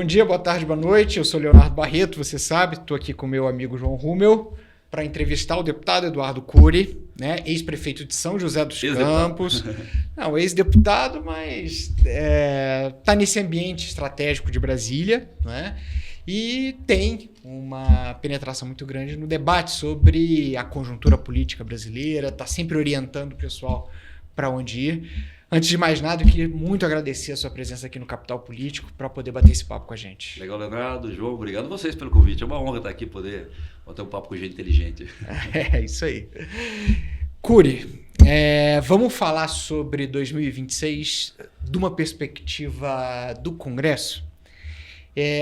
Bom dia, boa tarde, boa noite. Eu sou Leonardo Barreto, você sabe, estou aqui com meu amigo João Rummel para entrevistar o deputado Eduardo Cury, né, ex-prefeito de São José dos Campos. Não, ex-deputado, mas está nesse ambiente estratégico de Brasília, né, e tem uma penetração muito grande no debate sobre a conjuntura política brasileira, está sempre orientando o pessoal para onde ir. Antes de mais nada, eu queria muito agradecer a sua presença aqui no Capital Político para poder bater esse papo com a gente. Legal, Leonardo, João, obrigado a vocês pelo convite. É uma honra estar aqui poder bater um papo com gente inteligente. É isso aí. Cury, vamos falar sobre 2026 de uma perspectiva do Congresso?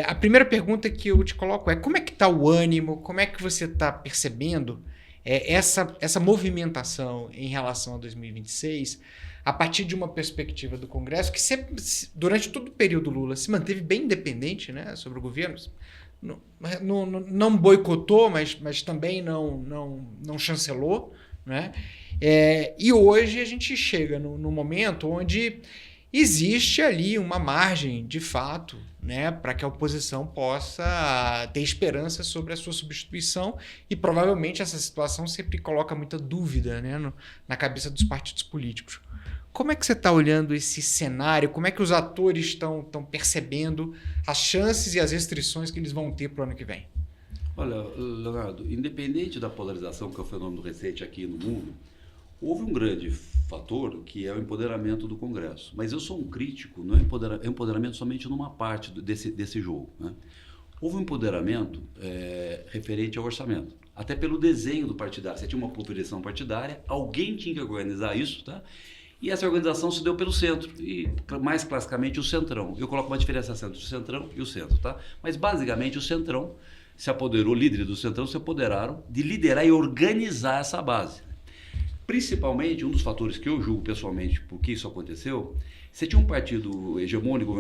A primeira pergunta que eu te coloco é como é que está o ânimo, como é que você está percebendo essa movimentação em relação a 2026 a partir de uma perspectiva do Congresso que sempre, durante todo o período Lula se manteve bem independente, né, sobre o governo, não boicotou, mas também não chancelou, né? E hoje a gente chega no momento onde existe ali uma margem, de fato, né, para que a oposição possa ter esperança sobre a sua substituição e provavelmente essa situação sempre coloca muita dúvida, né, na cabeça dos partidos políticos. Como é que você está olhando esse cenário? Como é que os atores estão percebendo as chances e as restrições que eles vão ter para o ano que vem? Olha, Leonardo, independente da polarização, que é um fenômeno recente aqui no mundo, houve um grande fator que é o empoderamento do Congresso. Mas eu sou um crítico, não é empoderamento somente numa parte desse jogo, né? Houve um empoderamento referente ao orçamento. Até pelo desenho do partidário. Você tinha uma convenção partidária, alguém tinha que organizar isso, tá? E essa organização se deu pelo centro, e mais classicamente o centrão. Eu coloco uma diferenciação entre o centrão e o centro, tá? Mas basicamente o centrão se apoderou, líderes do centrão se apoderaram de liderar e organizar essa base. Principalmente, um dos fatores que eu julgo pessoalmente por que isso aconteceu, você tinha um partido hegemônico,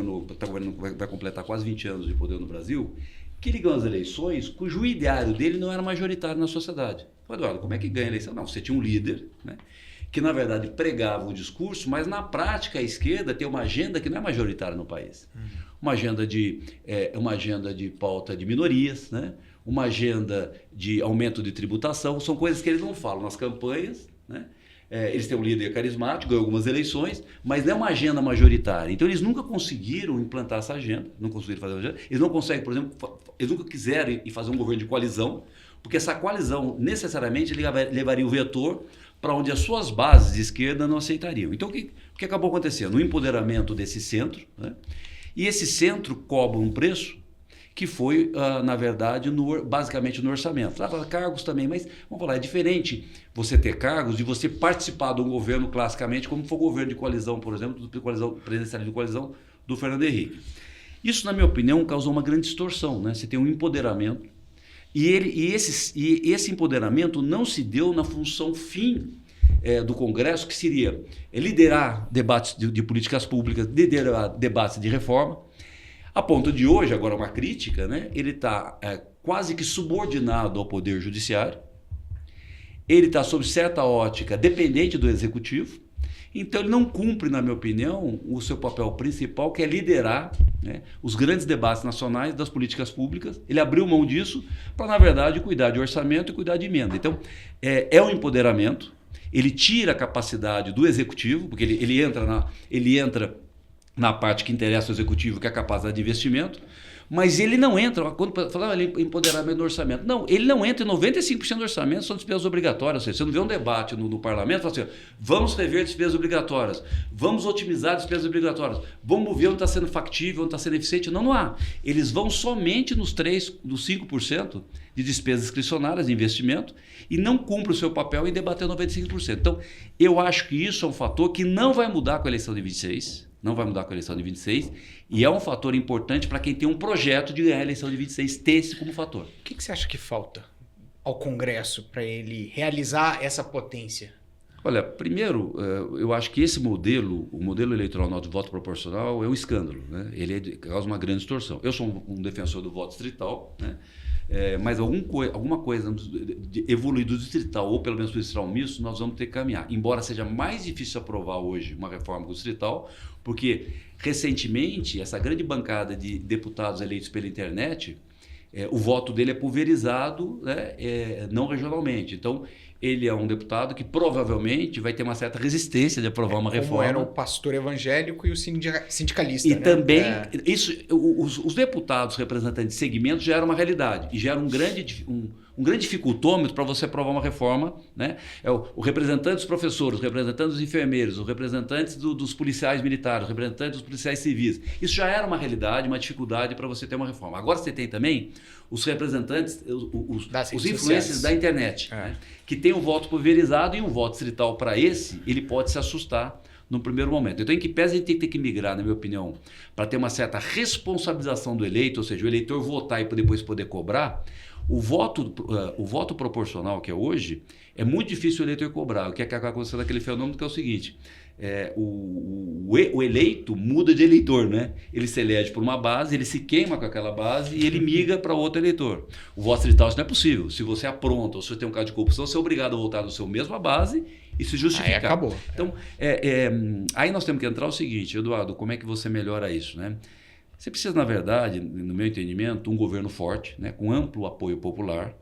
vai completar quase 20 anos de poder no Brasil, que ele ganhou as eleições cujo ideário dele não era majoritário na sociedade. Eduardo, como é que ganha a eleição? Não, você tinha um líder, né, que na verdade pregava o discurso, mas na prática a esquerda tem uma agenda que não é majoritária no país. Uma agenda de pauta de minorias, né? Uma agenda de aumento de tributação, são coisas que eles não falam nas campanhas, né? Eles têm um líder carismático, ganham algumas eleições, mas não é uma agenda majoritária. Então eles nunca conseguiram implantar essa agenda, não conseguiram fazer uma agenda. Eles não conseguem, por exemplo, eles nunca quiseram ir fazer um governo de coalizão, porque essa coalizão necessariamente levaria o vetor para onde as suas bases de esquerda não aceitariam. Então, o que acabou acontecendo? O empoderamento desse centro, né? E esse centro cobra um preço que foi, na verdade, basicamente no orçamento. Cargos também, mas, vamos falar, é diferente você ter cargos de você participar de um governo classicamente, como foi o governo de coalizão, por exemplo, do presidencialismo de coalizão do Fernando Henrique. Isso, na minha opinião, causou uma grande distorção, né? Você tem um empoderamento, e esse empoderamento não se deu na função fim do Congresso, que seria liderar debates de políticas públicas, liderar debates de reforma, a ponto de hoje, agora uma crítica, né, ele está quase que subordinado ao Poder Judiciário, ele está sob certa ótica dependente do Executivo, então ele não cumpre, na minha opinião, o seu papel principal, que é liderar, né, os grandes debates nacionais das políticas públicas. Ele abriu mão disso para, na verdade, cuidar de orçamento e cuidar de emenda. Então, é um empoderamento, ele tira a capacidade do Executivo, porque ele entra na parte que interessa ao Executivo, que é a capacidade de investimento, mas ele não entra, quando falava ali em empoderamento do orçamento, não, ele não entra em 95% do orçamento, são despesas obrigatórias. Ou seja, você não vê um debate no parlamento, fala assim, vamos rever despesas obrigatórias, vamos otimizar despesas obrigatórias, vamos ver onde está sendo factível, onde está sendo eficiente. Não há. Eles vão somente nos 5% de despesas discricionárias de investimento e não cumpre o seu papel em debater 95%. Então, eu acho que isso é um fator que não vai mudar com a eleição de 26%. Não vai mudar com a eleição de 26 e é um fator importante para quem tem um projeto de ganhar a eleição de 26 ter esse como fator. O que você acha que falta ao Congresso para ele realizar essa potência? Olha, primeiro, eu acho que esse modelo, o modelo eleitoral de voto proporcional é um escândalo, né? Ele causa uma grande distorção. Eu sou um defensor do voto distrital, né? mas alguma coisa de evoluir do distrital, ou pelo menos do distrital misto, nós vamos ter que caminhar. Embora seja mais difícil aprovar hoje uma reforma do distrital, porque recentemente essa grande bancada de deputados eleitos pela internet, o voto dele é pulverizado, né, não regionalmente. Então, ele é um deputado que provavelmente vai ter uma certa resistência de aprovar uma reforma. Como era o pastor evangélico e o sindicalista. E né? também, os deputados representantes de segmentos já era uma realidade. E já era um grande dificultômetro para você aprovar uma reforma. Né? O representante dos professores, o representante dos enfermeiros, os representantes dos policiais militares, os representantes dos policiais civis. Isso já era uma realidade, uma dificuldade para você ter uma reforma. Agora você tem também os representantes, os influencers da internet, né? Que tem um voto pulverizado e um voto distrital para esse, ele pode se assustar no primeiro momento. Então, em que pese a gente tem que ter que migrar, na minha opinião, para ter uma certa responsabilização do eleito, ou seja, o eleitor votar e depois poder cobrar, o voto proporcional que é hoje, é muito difícil o eleitor cobrar. O que acaba acontecendo naquele fenômeno que é o seguinte, o eleito muda de eleitor, né? Ele se elege por uma base, ele se queima com aquela base e ele migra para outro eleitor. O voto distrital isso não é possível. Se você apronta ou se você tem um caso de corrupção, você é obrigado a voltar na sua mesma base e se justificar. Aí acabou. Então, aí nós temos que entrar o seguinte, Eduardo, como é que você melhora isso, né? Você precisa, na verdade, no meu entendimento, um governo forte, né, com amplo apoio popular,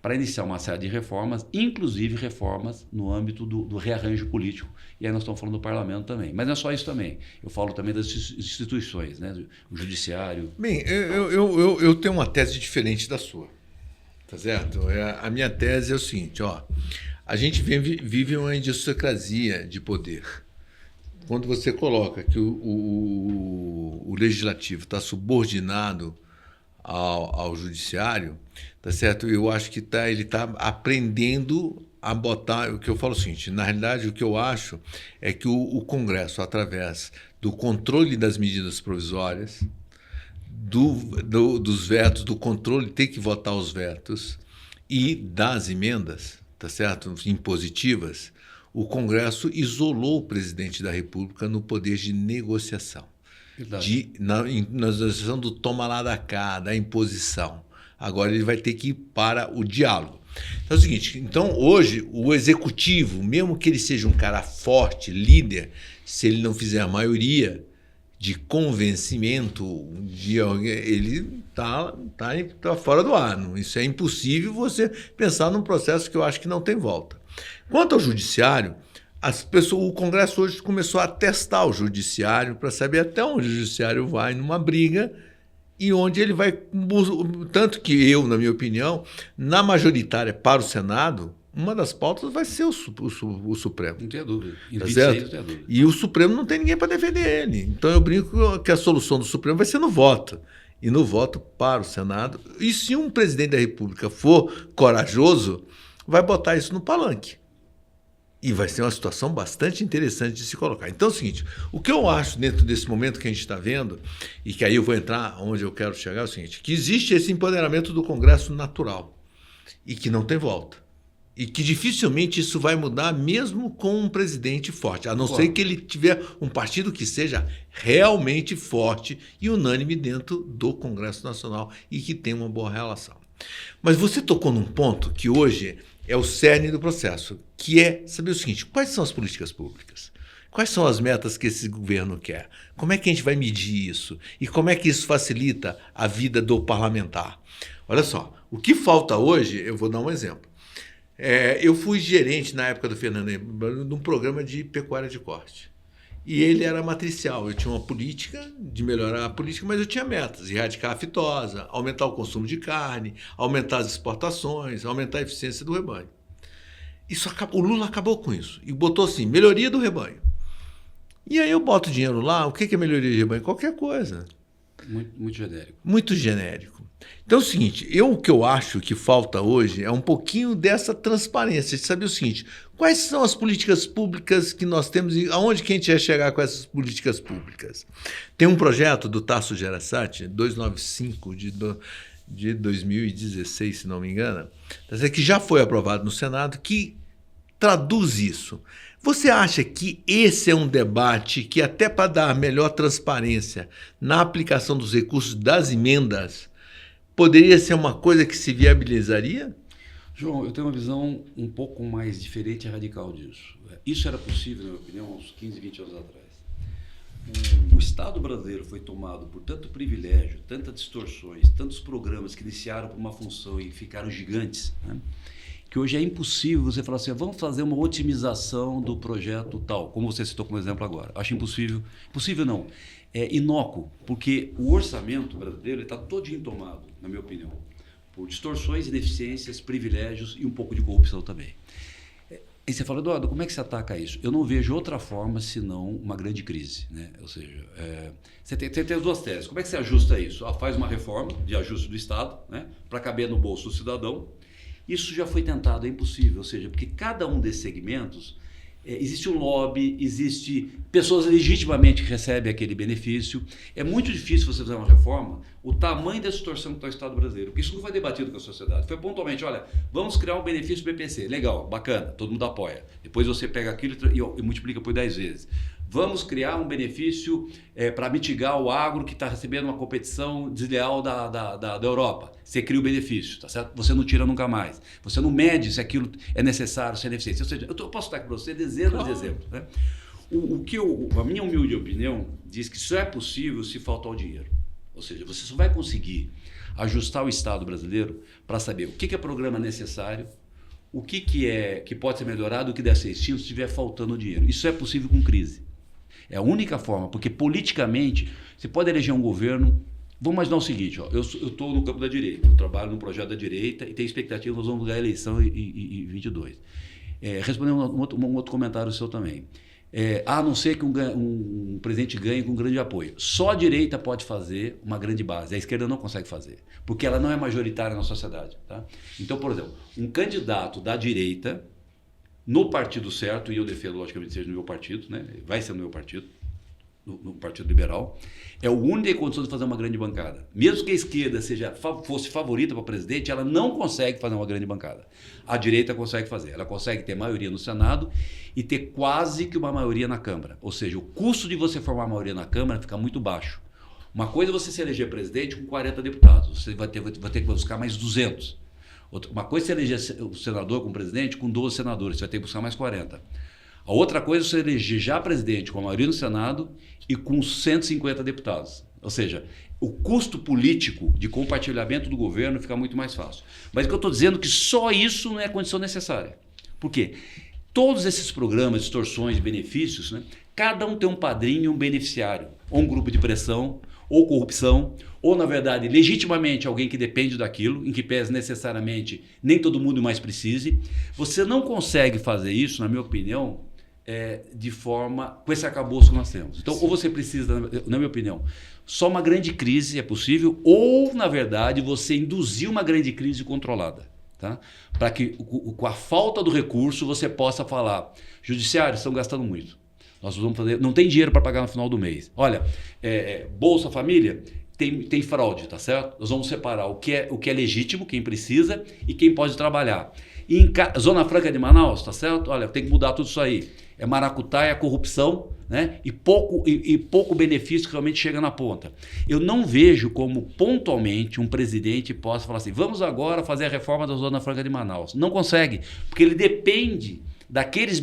para iniciar uma série de reformas, inclusive reformas no âmbito do rearranjo político. E aí nós estamos falando do parlamento também. Mas não é só isso também. Eu falo também das instituições, né? O judiciário. Bem, eu tenho uma tese diferente da sua, tá certo? A minha tese é o seguinte, ó, a gente vive uma idiosincrasia de poder. Quando você coloca que o legislativo está subordinado ao judiciário, tá certo? Eu acho que ele está aprendendo a botar. O que eu falo é o seguinte: na realidade, o que eu acho é que o Congresso, através do controle das medidas provisórias, dos vetos, do controle, tem que votar os vetos e das emendas, tá certo? Impositivas, o Congresso isolou o presidente da República no poder de negociação. Na negociação do toma lá da cá, da imposição. Agora ele vai ter que ir para o diálogo. Então é o seguinte, então hoje o executivo, mesmo que ele seja um cara forte, líder, se ele não fizer a maioria de convencimento, ele está fora do ar. Isso é impossível você pensar num processo que eu acho que não tem volta. Quanto ao judiciário, o Congresso hoje começou a testar o judiciário para saber até onde o judiciário vai numa briga e onde ele vai... Tanto que eu, na minha opinião, na majoritária para o Senado, uma das pautas vai ser o Supremo. Não tenho dúvida. Tá certo? Não tenho dúvida. E o Supremo não tem ninguém para defender ele. Então eu brinco que a solução do Supremo vai ser no voto. E no voto para o Senado. E se um presidente da República for corajoso, vai botar isso no palanque. E vai ser uma situação bastante interessante de se colocar. Então é o seguinte, o que eu acho dentro desse momento que a gente está vendo, e que aí eu vou entrar onde eu quero chegar, é o seguinte, que existe esse empoderamento do Congresso natural e que não tem volta. E que dificilmente isso vai mudar mesmo com um presidente forte, a não ser que ele tiver um partido que seja realmente forte e unânime dentro do Congresso Nacional e que tenha uma boa relação. Mas você tocou num ponto que hoje é o cerne do processo, que é saber o seguinte, quais são as políticas públicas? Quais são as metas que esse governo quer? Como é que a gente vai medir isso? E como é que isso facilita a vida do parlamentar? Olha só, o que falta hoje, eu vou dar um exemplo. Eu fui gerente, na época do Fernando Henrique, de um programa de pecuária de corte. E ele era matricial. Eu tinha uma política de melhorar a política, mas eu tinha metas. Erradicar a fitosa, aumentar o consumo de carne, aumentar as exportações, aumentar a eficiência do rebanho. O Lula acabou com isso. E botou assim, melhoria do rebanho. E aí eu boto dinheiro lá, o que é melhoria de rebanho? Qualquer coisa. Muito genérico. Muito genérico. Então é o seguinte, o que eu acho que falta hoje é um pouquinho dessa transparência, de saber o seguinte, quais são as políticas públicas que nós temos e aonde que a gente vai chegar com essas políticas públicas. Tem um projeto do Tasso Gereissati, 295 de 2016, se não me engano, que já foi aprovado no Senado, que traduz isso. Você acha que esse é um debate que até para dar melhor transparência na aplicação dos recursos das emendas poderia ser uma coisa que se viabilizaria? João, eu tenho uma visão um pouco mais diferente e radical disso. Isso era possível, na minha opinião, há uns 15, 20 anos atrás. O Estado brasileiro foi tomado por tanto privilégio, tantas distorções, tantos programas que iniciaram por uma função e ficaram gigantes, né? Que hoje é impossível você falar assim, vamos fazer uma otimização do projeto tal, como você citou como exemplo agora. Acho impossível. Impossível não. É inócuo, porque o orçamento brasileiro está todinho tomado, na minha opinião, por distorções, ineficiências, privilégios e um pouco de corrupção também. E você fala, Eduardo, como é que se ataca isso? Eu não vejo outra forma senão uma grande crise, né? Ou seja, você tem as duas teses. Como é que você ajusta isso? Faz uma reforma de ajuste do Estado, né, para caber no bolso do cidadão. Isso já foi tentado, é impossível. Ou seja, porque cada um desses segmentos, existe um lobby, existe pessoas legitimamente que recebem aquele benefício. É muito difícil você fazer uma reforma, o tamanho da distorção que está o Estado brasileiro, porque isso não foi debatido com a sociedade. Foi pontualmente, olha, vamos criar um benefício BPC. Legal, bacana, todo mundo apoia. Depois você pega aquilo e multiplica por 10 vezes. Vamos criar um benefício para mitigar o agro que está recebendo uma competição desleal da Europa. Você cria o benefício, tá certo? Você não tira nunca mais. Você não mede se aquilo é necessário, se é eficiente. Ou seja, eu posso dar aqui para você dezenas de exemplos, né? A minha humilde opinião diz que só é possível se faltar o dinheiro. Ou seja, você só vai conseguir ajustar o Estado brasileiro para saber o que é programa necessário, o que pode ser melhorado, o que deve ser extinto se estiver faltando dinheiro. Isso é possível com crise. É a única forma, porque politicamente você pode eleger um governo. Vamos imaginar o seguinte, ó, eu estou no campo da direita, eu trabalho num projeto da direita e tenho expectativa que nós vamos ganhar a eleição em 22. Respondendo um outro comentário seu também. A não ser que um presidente ganhe com grande apoio. Só a direita pode fazer uma grande base, a esquerda não consegue fazer, porque ela não é majoritária na sociedade. Tá? Então, por exemplo, um candidato da direita, no partido certo, e eu defendo, logicamente, seja no meu partido, né? Vai ser no meu partido, no Partido Liberal, é o único que tem condição de fazer uma grande bancada. Mesmo que a esquerda fosse favorita para presidente, ela não consegue fazer uma grande bancada. A direita consegue fazer. Ela consegue ter maioria no Senado e ter quase que uma maioria na Câmara. Ou seja, o custo de você formar a maioria na Câmara fica muito baixo. Uma coisa é você se eleger presidente com 40 deputados. Você vai ter que buscar mais 200. Uma coisa é você eleger o senador como presidente com 12 senadores. Você vai ter que buscar mais 40. A outra coisa é você eleger já presidente com a maioria no Senado e com 150 deputados. Ou seja, o custo político de compartilhamento do governo fica muito mais fácil. Mas o que eu estou dizendo é que só isso não é a condição necessária. Por quê? Todos esses programas, distorções, benefícios, né, cada um tem um padrinho e um beneficiário. Ou um grupo de pressão, ou corrupção, ou, na verdade, legitimamente alguém que depende daquilo, em que pese necessariamente nem todo mundo mais precise. Você não consegue fazer isso, na minha opinião, de forma com esse arcabouço que nós temos. Então, ou você precisa, na minha opinião, só uma grande crise é possível, ou, na verdade, você induzir uma grande crise controlada. Tá? Para que, com a falta do recurso, você possa falar, judiciários estão gastando muito. Nós vamos fazer, não tem dinheiro para pagar no final do mês. Olha, Bolsa Família tem fraude, tá certo? Nós vamos separar o que é legítimo, quem precisa e quem pode trabalhar. E Zona Franca de Manaus, tá certo? Olha, tem que mudar tudo isso aí. É maracutaia, corrupção, né? E pouco benefício que realmente chega na ponta. Eu não vejo como pontualmente um presidente possa falar assim, vamos agora fazer a reforma da Zona Franca de Manaus. Não consegue, porque ele depende daqueles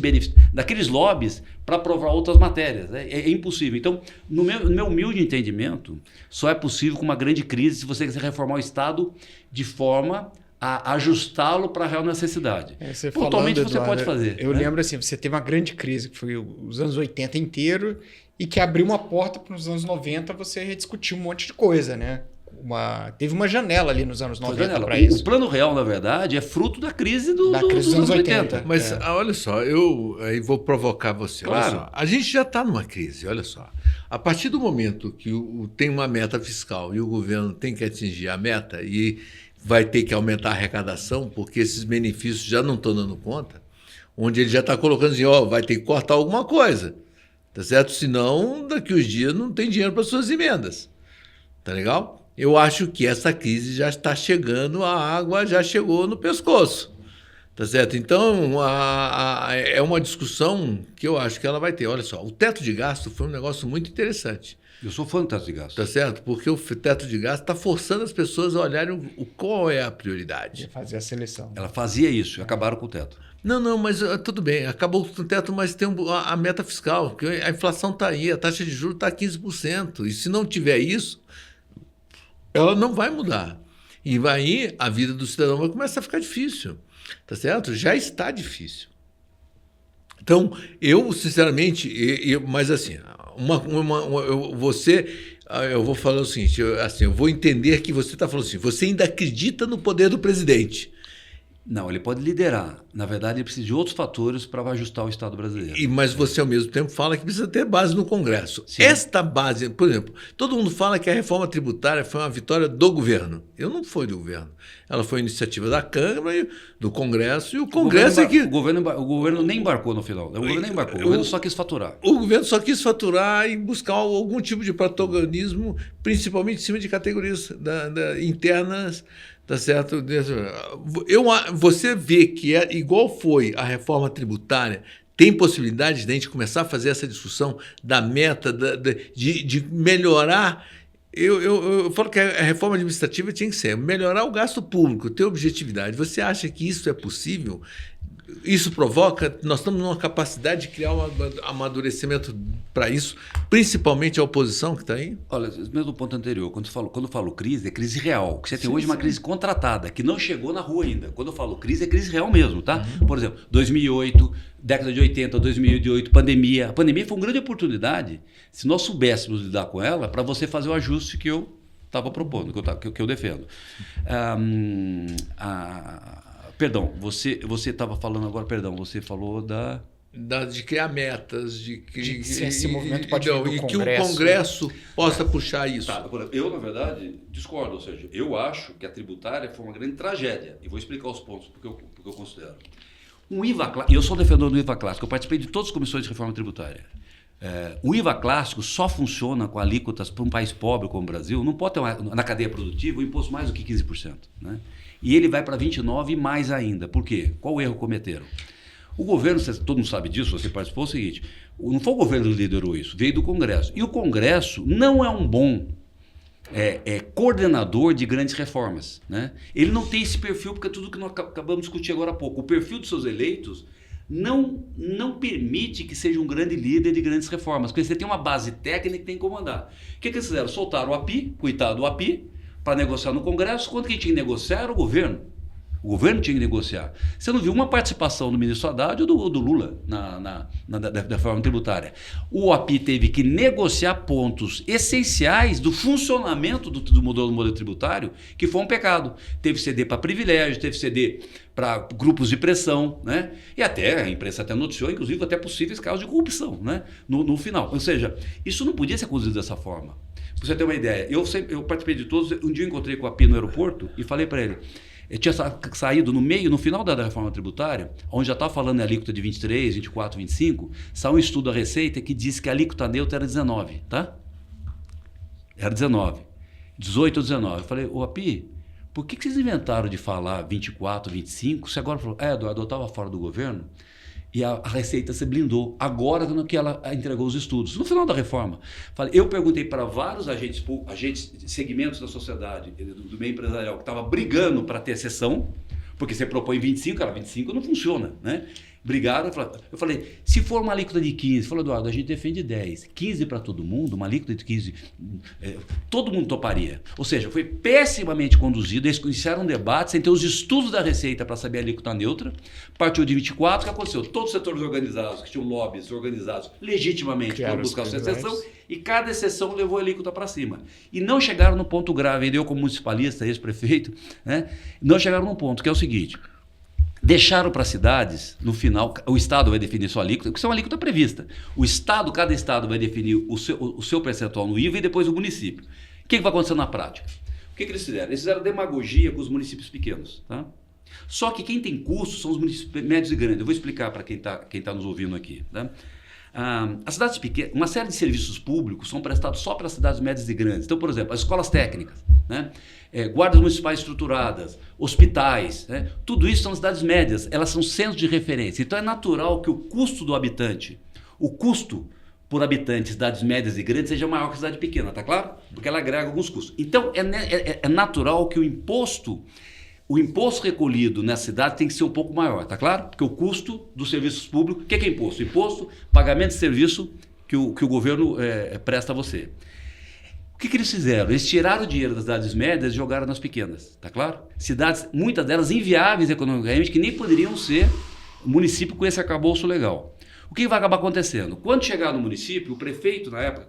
lobbies para aprovar outras matérias. É impossível. Então, no meu humilde entendimento, só é possível com uma grande crise se você quiser reformar o Estado de forma a ajustá-lo para a real necessidade. Pontualmente você pode fazer. Eu lembro assim, você teve uma grande crise, que foi os anos 80 inteiro, e que abriu uma porta para os anos 90 você rediscutir um monte de coisa, né? Teve uma janela ali nos anos 90 para isso. O Plano Real, na verdade, é fruto da crise dos anos 80. Mas olha só, eu aí vou provocar você. Claro. Olha só, a gente já está numa crise, olha só. A partir do momento que tem uma meta fiscal e o governo tem que atingir a meta e vai ter que aumentar a arrecadação, porque esses benefícios já não estão dando conta, onde ele já está colocando assim, vai ter que cortar alguma coisa, tá certo? Senão, daqui uns dias não tem dinheiro para suas emendas, tá legal? Eu acho que essa crise já está chegando, a água já chegou no pescoço, Tá certo? Então, é uma discussão que eu acho que ela vai ter. Olha só, o teto de gasto foi um negócio muito interessante. Eu sou fã do teto de gasto. Tá certo? Porque o teto de gasto está forçando as pessoas a olharem qual é a prioridade. Fazer a seleção. Ela fazia isso e acabaram com o teto. Não, mas tudo bem, acabou com o teto, mas tem a meta fiscal, porque a inflação está aí, a taxa de juros está 15%. E se não tiver isso, ela não vai mudar. E aí a vida do cidadão vai começar a ficar difícil. Tá certo? Já está difícil. Então, eu, sinceramente, mas assim, eu vou falar o seguinte, eu vou entender que você está falando assim, você ainda acredita no poder do presidente. Não, ele pode liderar. Na verdade, ele precisa de outros fatores para ajustar o Estado brasileiro. Mas você, ao mesmo tempo, fala que precisa ter base no Congresso. Sim. Esta base, por exemplo, todo mundo fala que a reforma tributária foi uma vitória do governo. Não foi do governo. Ela foi iniciativa da Câmara, do Congresso, e o Congresso é que... O governo nem embarcou no final. O governo nem embarcou. O governo só quis faturar. O governo só quis faturar e buscar algum tipo de protagonismo, principalmente em cima de categorias internas. Tá certo? Você vê que igual foi a reforma tributária, tem possibilidade de a gente começar a fazer essa discussão da meta, de melhorar. Eu falo que a reforma administrativa tinha que ser melhorar o gasto público, ter objetividade. Você acha que isso é possível? Isso provoca, nós estamos numa capacidade de criar um amadurecimento para isso, principalmente a oposição que está aí? Olha, mesmo do ponto anterior, quando eu falo crise, é crise real. Que você tem hoje uma crise contratada, que não chegou na rua ainda. Quando eu falo crise, é crise real mesmo, tá? Por exemplo, 2008, década de 80, 2008, pandemia. A pandemia foi uma grande oportunidade, se nós soubéssemos lidar com ela, para você fazer o ajuste que eu estava propondo, que eu defendo. Perdão, você estava falando agora, você falou de criar metas, de que esse movimento pode vir do e Congresso, que o Congresso possa puxar isso. Tá, eu, na verdade, discordo, ou seja, eu acho que a tributária foi uma grande tragédia, e vou explicar os pontos porque eu considero. Eu sou defensor do IVA clássico, eu participei de todas as comissões de reforma tributária. O IVA clássico só funciona com alíquotas para um país pobre como o Brasil, não pode ter na cadeia produtiva o imposto mais do que 15%, né? E ele vai para 29% e mais ainda. Por quê? Qual erro cometeram? O governo, todo mundo sabe disso, você participou, é o seguinte, não foi o governo que liderou isso, veio do Congresso. E o Congresso não é um bom coordenador de grandes reformas, né? Ele não tem esse perfil, porque é tudo que nós acabamos de discutir agora há pouco. O perfil dos seus eleitos não permite que seja um grande líder de grandes reformas, porque você tem uma base técnica que tem que comandar. O que eles fizeram? Soltaram o API, coitado do API, para negociar no Congresso. Quando quem tinha que negociar era o governo. O governo tinha que negociar. Você não viu uma participação do ministro Haddad ou do Lula na reforma tributária. O API teve que negociar pontos essenciais do funcionamento do modelo tributário, que foi um pecado. Teve ceder para privilégio, teve ceder para grupos de pressão, né? E até a imprensa até noticiou, inclusive, até possíveis casos de corrupção, né? No final. Ou seja, isso não podia ser conduzido dessa forma. Para você ter uma ideia, eu participei de todos. Um dia eu encontrei com o API no aeroporto e falei para ele. Eu tinha saído no final da reforma tributária, onde já estava falando em alíquota de 23, 24, 25, saiu um estudo da Receita que disse que a alíquota neutra era 19, tá? Era 19. 18 ou 19. Eu falei, API, por que vocês inventaram de falar 24, 25, se agora falou, Eduardo, eu estava fora do governo e a Receita se blindou, agora que ela entregou os estudos. No final da reforma, eu perguntei para vários agentes, segmentos da sociedade, do meio empresarial, que estava brigando para ter exceção, porque você propõe 25, cara, 25 não funciona, né? Brigaram, eu falei, se for uma alíquota de 15, falou, Eduardo, a gente defende 10, 15 para todo mundo, uma alíquota de 15, todo mundo toparia. Ou seja, foi pessimamente conduzido, eles iniciaram um debate sem ter os estudos da Receita para saber a alíquota neutra, partiu de 24, o que aconteceu? Todos os setores organizados, que tinham lobbies organizados legitimamente para buscar a sua exceção, e cada exceção levou a alíquota para cima. E não chegaram no ponto grave, eu como municipalista, ex-prefeito, né, não chegaram no ponto, que é o seguinte... Deixaram para as cidades, no final, o Estado vai definir sua alíquota, porque isso é uma alíquota prevista. Cada Estado vai definir o seu percentual no IVA e depois o município. O que vai acontecer na prática? O que eles fizeram? Eles fizeram demagogia com os municípios pequenos. Tá? Só que quem tem custo são os municípios médios e grandes. Eu vou explicar para quem tá nos ouvindo aqui. Tá? As cidades pequenas, uma série de serviços públicos são prestados só para as cidades médias e grandes. Então, por exemplo, as escolas técnicas. né? Guardas municipais estruturadas, hospitais, né? Tudo isso são cidades médias, elas são centros de referência. Então é natural que o custo do habitante, o custo por habitante de cidades médias e grandes seja maior que a cidade pequena, tá claro? Porque ela agrega alguns custos. Então é natural que o imposto recolhido nessa cidade tem que ser um pouco maior, tá claro? Porque o custo dos serviços públicos, o que é imposto? Imposto, pagamento de serviço que o governo presta a você. O que eles fizeram? Eles tiraram o dinheiro das cidades médias e jogaram nas pequenas, tá claro? Cidades, muitas delas inviáveis economicamente, que nem poderiam ser município com esse arcabouço legal. O que vai acabar acontecendo? Quando chegar no município, o prefeito, na época,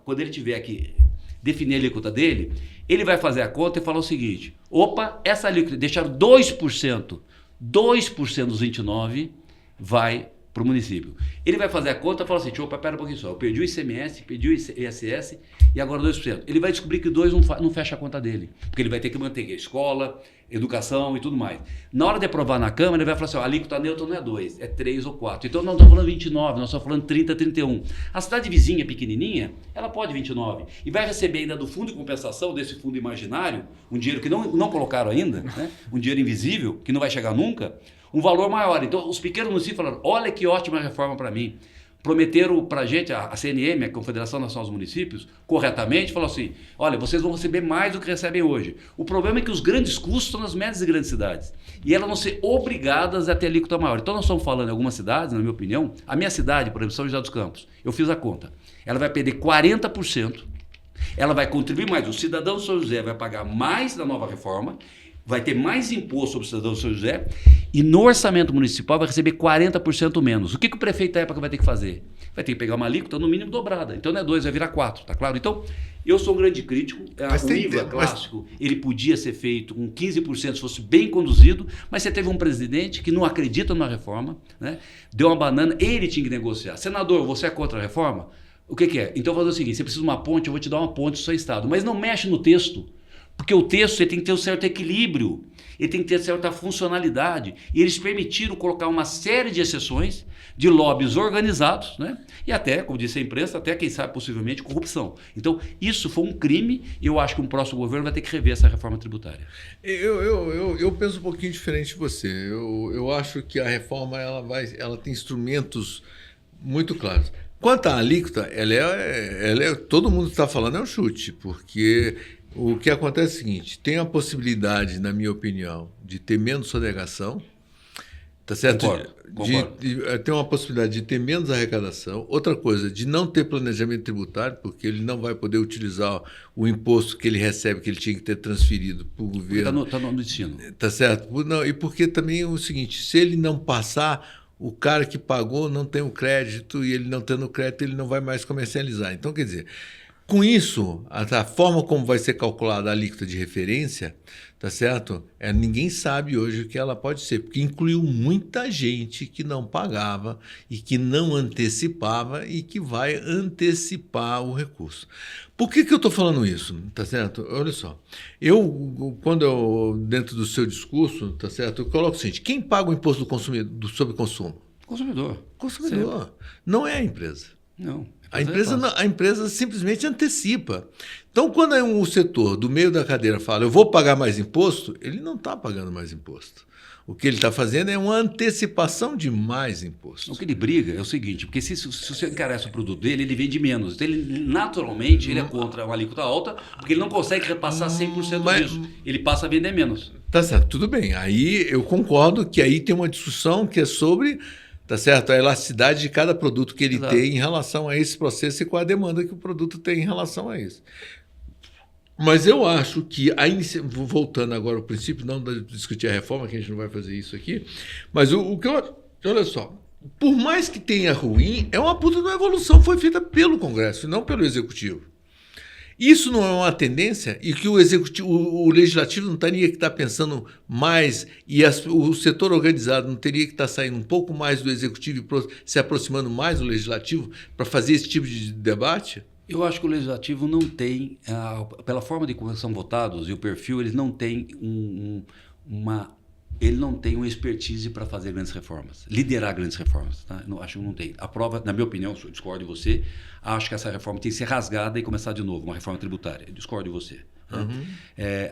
quando ele tiver que definir a alíquota dele, ele vai fazer a conta e falar o seguinte: opa, essa alíquota, deixaram 2% dos 29 vai para o município. Ele vai fazer a conta e fala assim: opa, pera um pouquinho só, eu perdi o ICMS, perdi o ISS e agora 2%. Ele vai descobrir que o 2% não fecha a conta dele, porque ele vai ter que manter a escola, educação e tudo mais. Na hora de aprovar na Câmara, ele vai falar assim: a alíquota neutra não é 2%, é 3 ou 4%. Então nós não estamos falando 29%, nós estamos falando 30%, 31%. A cidade vizinha, pequenininha, ela pode 29%. E vai receber ainda do fundo de compensação, desse fundo imaginário, um dinheiro que não colocaram ainda, né? Um dinheiro invisível, que não vai chegar nunca, um valor maior. Então os pequenos municípios falaram: olha que ótima reforma para mim. Prometeram para a gente, a CNM, a Confederação Nacional dos Municípios, corretamente, falou assim: olha, vocês vão receber mais do que recebem hoje. O problema é que os grandes custos estão nas médias e grandes cidades. E elas vão ser obrigadas a ter alíquota maior. Então nós estamos falando em algumas cidades, na minha opinião, a minha cidade, por exemplo, São José dos Campos, eu fiz a conta, ela vai perder 40%, ela vai contribuir mais, o cidadão de São José vai pagar mais da nova reforma, vai ter mais imposto sobre o cidadão de São José e no orçamento municipal vai receber 40% menos. O que o prefeito da época vai ter que fazer? Vai ter que pegar uma alíquota no mínimo dobrada. Então não é 2, vai virar 4, tá claro? Então eu sou um grande crítico. O IVA clássico, ele podia ser feito com 15% se fosse bem conduzido, mas você teve um presidente que não acredita na reforma, né? Deu uma banana, ele tinha que negociar. Senador, você é contra a reforma? O que é? Então vou fazer o seguinte: você precisa de uma ponte, eu vou te dar uma ponte do seu estado, mas não mexe no texto. Porque o texto ele tem que ter um certo equilíbrio, ele tem que ter certa funcionalidade. E eles permitiram colocar uma série de exceções de lobbies organizados, né? E até, como disse a imprensa, até quem sabe possivelmente corrupção. Então isso foi um crime e eu acho que um próximo governo vai ter que rever essa reforma tributária. Eu penso um pouquinho diferente de você. Eu acho que a reforma ela tem instrumentos muito claros. Quanto à alíquota, todo mundo está falando é um chute, porque o que acontece é o seguinte: tem a possibilidade, na minha opinião, de ter menos sonegação, tá certo? Concordo. Tem uma possibilidade de ter menos arrecadação. Outra coisa, de não ter planejamento tributário, porque ele não vai poder utilizar o imposto que ele recebe, que ele tinha que ter transferido para o governo. Está no destino. Tá certo? Não, e porque também é o seguinte: se ele não passar, o cara que pagou não tem o crédito, e ele não tendo crédito, ele não vai mais comercializar. Então, quer dizer, com isso, a forma como vai ser calculada a alíquota de referência, tá certo? Ninguém sabe hoje o que ela pode ser, porque incluiu muita gente que não pagava e que não antecipava e que vai antecipar o recurso. Por que eu estou falando isso? Tá certo? Olha só, dentro do seu discurso, tá certo, eu coloco o seguinte: quem paga o imposto sobre consumo? Consumidor. Consumidor. Sempre. Não é a empresa. Não. A empresa simplesmente antecipa. Então, quando o setor do meio da cadeira fala: eu vou pagar mais imposto, ele não está pagando mais imposto. O que ele está fazendo é uma antecipação de mais imposto. O que ele briga é o seguinte: porque se você encarece o produto dele, ele vende menos. Então, naturalmente, ele é contra uma alíquota alta, porque ele não consegue repassar 100% disso. Ele passa a vender menos. Tá certo, tudo bem. Aí eu concordo que aí tem uma discussão que é sobre, tá certo, a elasticidade de cada produto que ele Exato. tem em relação a esse processo e com a demanda que o produto tem em relação a isso. Mas eu acho que, voltando agora ao princípio, não de discutir a reforma, que a gente não vai fazer isso aqui, mas o que eu... Olha só, por mais que tenha ruim, é uma puta de uma evolução, foi feita pelo Congresso, não pelo Executivo. Isso não é uma tendência e que o Legislativo não teria que estar pensando mais e o setor organizado não teria que estar saindo um pouco mais do Executivo e se aproximando mais do Legislativo para fazer esse tipo de debate? Eu acho que o Legislativo não tem, pela forma de como são votados e o perfil, eles não têm ele não tem uma expertise para fazer grandes reformas, liderar grandes reformas. Tá? Não, acho que não tem. A prova, na minha opinião, eu discordo de você, acho que essa reforma tem que ser rasgada e começar de novo, uma reforma tributária. Eu discordo de você. Uhum.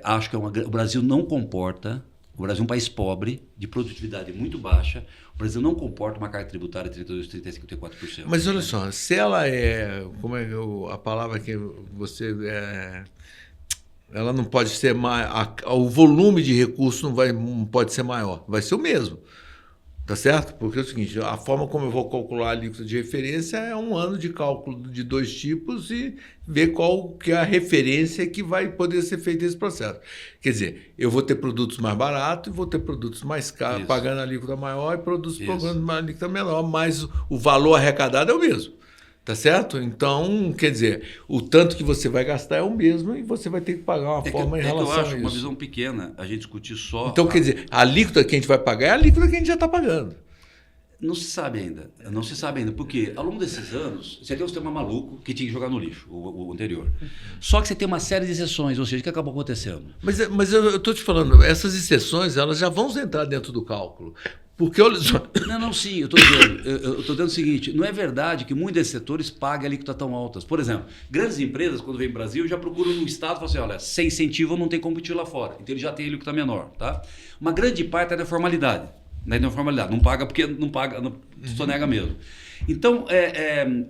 Acho que o Brasil não comporta, o Brasil é um país pobre, de produtividade muito baixa, o Brasil não comporta uma carga tributária de 32%, 35%, 34%. Mas olha só, se ela como é a palavra que você... ela não pode ser mais... o volume de recursos não pode ser maior, vai ser o mesmo. Tá certo? Porque é o seguinte, a forma como eu vou calcular a alíquota de referência é um ano de cálculo de 2 tipos e ver qual que é a referência que vai poder ser feito esse processo. Quer dizer, eu vou ter produtos mais baratos e vou ter produtos mais caros, pagando a alíquota maior, e produtos pagando uma alíquota menor, mas o valor arrecadado é o mesmo. Tá certo? Então, quer dizer, o tanto que você vai gastar é o mesmo e você vai ter que pagar uma forma em relação a isso. Eu acho uma visão pequena a gente discutir só... Então, quer dizer, a alíquota que a gente vai pagar é a alíquota que a gente já está pagando. Não se sabe ainda. Não se sabe ainda. Porque ao longo desses anos, você tem um sistema maluco que tinha que jogar no lixo, o anterior. Só que você tem uma série de exceções, ou seja, o que acabou acontecendo? Mas eu estou te falando, essas exceções, elas já vão entrar dentro do cálculo. Porque olha só. Não, sim, eu estou dizendo o seguinte, não é verdade que muitos desses setores paguem alíquotas tão altas. Por exemplo, grandes empresas, quando vêm para o Brasil, já procuram no Estado e falam assim, olha, sem incentivo não tem como competir lá fora. Então ele já tem alíquota menor. Tá? Uma grande parte é da formalidade. Não paga porque não paga, sonega mesmo. Então,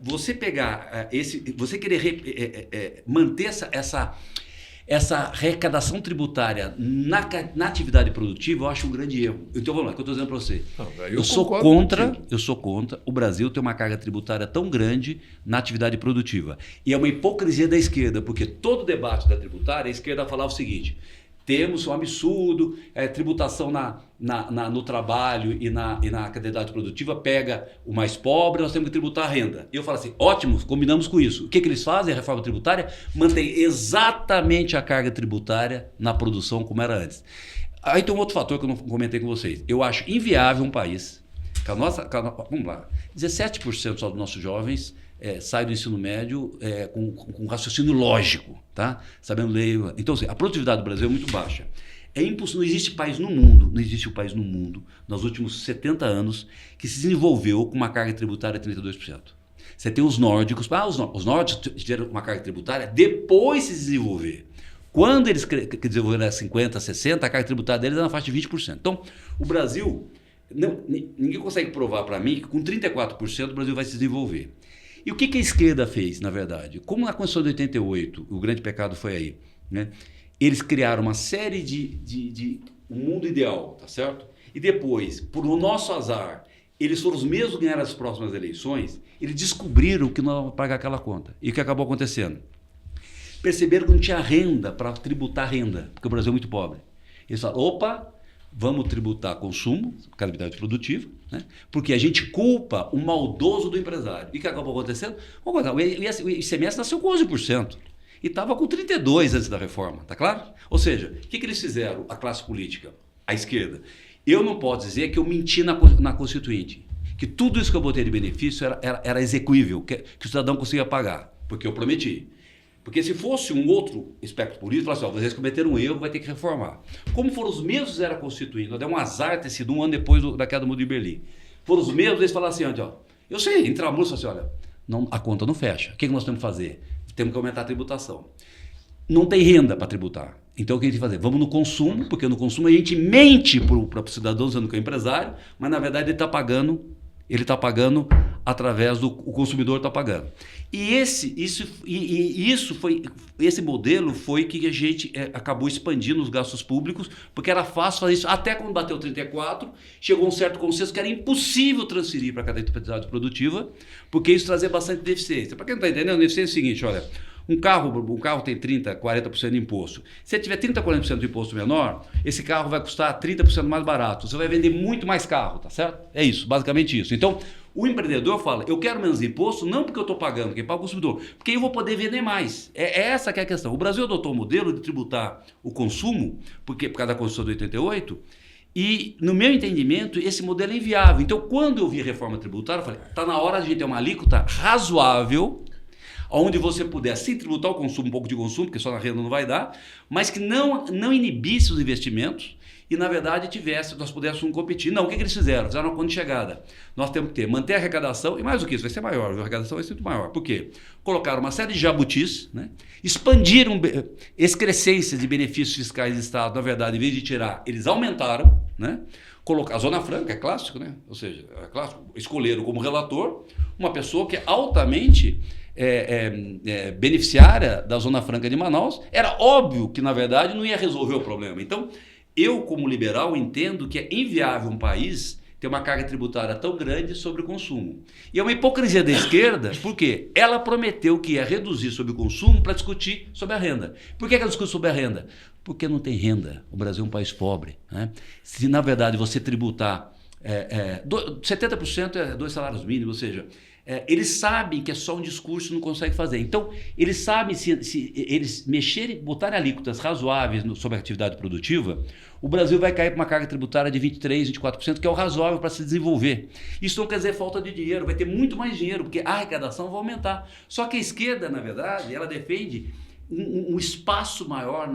você pegar você querer manter essa arrecadação tributária na atividade produtiva, eu acho um grande erro. Então, vamos lá, o que eu estou dizendo para você. Eu sou contra o Brasil ter uma carga tributária tão grande na atividade produtiva. E é uma hipocrisia da esquerda, porque todo debate da tributária, a esquerda falava o seguinte, temos um absurdo, tributação no trabalho e na atividade produtiva pega o mais pobre, nós temos que tributar a renda. Eu falo assim, ótimo, combinamos com isso. O que eles fazem? A reforma tributária mantém exatamente a carga tributária na produção como era antes. Aí tem um outro fator que eu não comentei com vocês. Eu acho inviável um país, vamos lá, 17% só dos nossos jovens sai do ensino médio com raciocínio lógico, tá? Sabendo ler. Então, assim, a produtividade do Brasil é muito baixa. É impossível, não existe país no mundo, nos últimos 70 anos, que se desenvolveu com uma carga tributária de 32%. Você tem os nórdicos, os nórdicos tiveram uma carga tributária depois de se desenvolver. Quando eles desenvolveram 50%, 60%, a carga tributária deles era na faixa de 20%. Então, o Brasil, ninguém consegue provar para mim que com 34% o Brasil vai se desenvolver. E o que a esquerda fez, na verdade? Como na Constituição de 88, o grande pecado foi aí, né? Eles criaram uma série de um mundo ideal, tá certo? E depois, por o nosso azar, eles foram os mesmos que ganharam as próximas eleições, eles descobriram que não vamos pagar aquela conta. E o que acabou acontecendo? Perceberam que não tinha renda para tributar renda, porque o Brasil é muito pobre. Eles falaram, opa, vamos tributar consumo, atividade produtiva, né? Porque a gente culpa o maldoso do empresário. E o que acabou acontecendo? O ICMS nasceu com 11% e estava com 32% antes da reforma, tá claro? Ou seja, o que eles fizeram, a classe política, a esquerda? Eu não posso dizer que eu menti na Constituinte, que tudo isso que eu botei de benefício era execuível, que o cidadão conseguia pagar, porque eu prometi. Porque se fosse um outro espectro político, falasse, vocês cometeram um erro, vai ter que reformar. Como foram os mesmos que eram constituídos, é um azar ter sido um ano depois da queda do Muro de Berlim. Foram os mesmos, eles falaram assim, eu sei, entrar a música, assim, a conta não fecha. O que nós temos que fazer? Temos que aumentar a tributação. Não tem renda para tributar. Então o que a gente tem que fazer? Vamos no consumo, porque no consumo a gente mente para o cidadão, dizendo que é empresário, mas na verdade ele está pagando através do o consumidor está pagando. E esse modelo foi que a gente acabou expandindo os gastos públicos, porque era fácil fazer isso. Até quando bateu 34, chegou um certo consenso que era impossível transferir para cada atividade produtiva, porque isso trazia bastante deficiência. Para quem não está entendendo, a deficiência é o seguinte, olha, um carro tem 30%, 40% de imposto. Se ele tiver 30%, 40% de imposto menor, esse carro vai custar 30% mais barato. Você vai vender muito mais carro, tá certo? É isso, basicamente isso. Então, o empreendedor fala, eu quero menos imposto, não porque eu estou pagando, quem paga o consumidor, porque eu vou poder vender mais. Essa que é a questão. O Brasil adotou o modelo de tributar o consumo, por causa da Constituição de 88, e, no meu entendimento, esse modelo é inviável. Então, quando eu vi a reforma tributária, eu falei, está na hora de a gente ter uma alíquota razoável, onde você puder sim tributar o consumo, um pouco de consumo, porque só na renda não vai dar, mas que não inibisse os investimentos e, na verdade, nós pudéssemos competir. Não, o que eles fizeram? Fizeram uma conta de chegada. Nós temos que manter a arrecadação, e mais do que isso, vai ser maior, a arrecadação vai ser muito maior. Por quê? Colocaram uma série de jabutis, né? Expandiram excrescências de benefícios fiscais do Estado, na verdade, em vez de tirar, eles aumentaram, né? A Zona Franca é clássico, né? Ou seja, é clássico, escolheram como relator uma pessoa que é altamente beneficiária da Zona Franca de Manaus. Era óbvio que, na verdade, não ia resolver o problema. Então, eu, como liberal, entendo que é inviável um país ter uma carga tributária tão grande sobre o consumo. E é uma hipocrisia da esquerda, porque ela prometeu que ia reduzir sobre o consumo para discutir sobre a renda. Por que ela discute sobre a renda? Porque não tem renda. O Brasil é um país pobre, né? Se, na verdade, você tributar 70% é 2 salários mínimos, ou seja, eles sabem que é só um discurso e não conseguem fazer. Então, eles sabem, se eles mexerem, botarem alíquotas razoáveis sobre a atividade produtiva, o Brasil vai cair para uma carga tributária de 23%, 24%, que é o razoável para se desenvolver. Isso não quer dizer falta de dinheiro, vai ter muito mais dinheiro, porque a arrecadação vai aumentar. Só que a esquerda, na verdade, ela defende um espaço maior